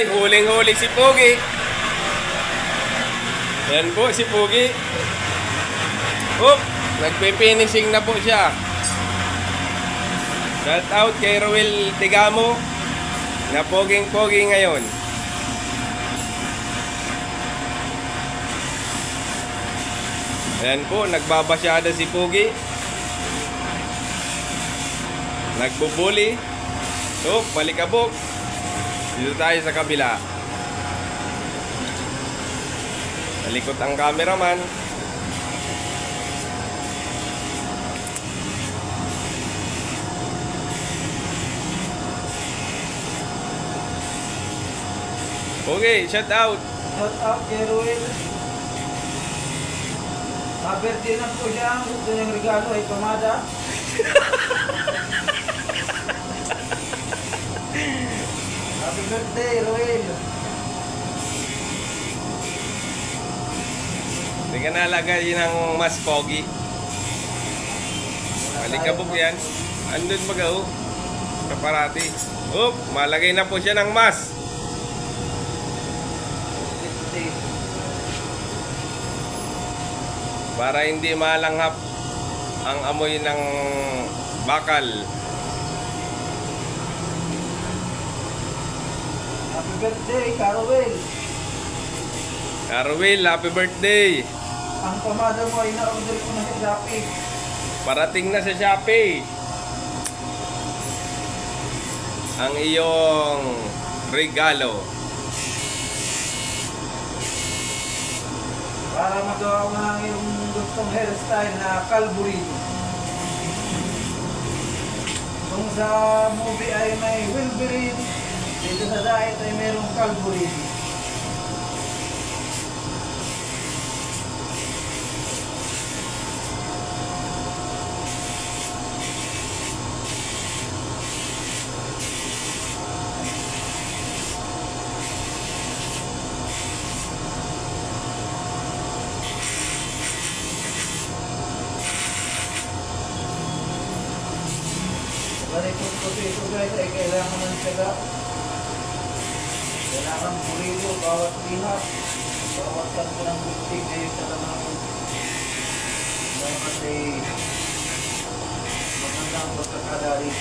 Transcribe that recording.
Huling-huli si Pogi. Yan po si Pogi. Nagpe-finishing na po siya. Shout out kay Roel Tigamo na poging-pogi ngayon. Ayan po, nagbabasyada si Pogi. Nagbubuli. Palikabok. Dito tayo sa kabila. Nalikot ang cameraman. Okay, shout out. Shout out kay Ruel. Birthday na po siya. Ang gusto niyang regalo ay pamada. Happy birthday, Ruel. Hindi ka nalagay ng mas pogi. Malikabok yan. Andun baga kaparati. Malagay na po siya ng mas. Para hindi malanghap ang amoy ng bakal. Happy birthday, Caruel. Caruel, happy birthday. Ang pamada mo ay na-order ko na sa Shopee. Parating na sa Shopee ang iyong regalo. Para magawa mo ang iyong gustong hairstyle na Calvary. Kung sa movie ay may Wolverine, dito sa diet ay mayroong Calvary. Balik ko ito guys ay kailangan ng tiyaga. Kailangan purido bawat lihap. Bawat kanto ng butig ay sa lamang. Dapat ay magandang pagkakadari.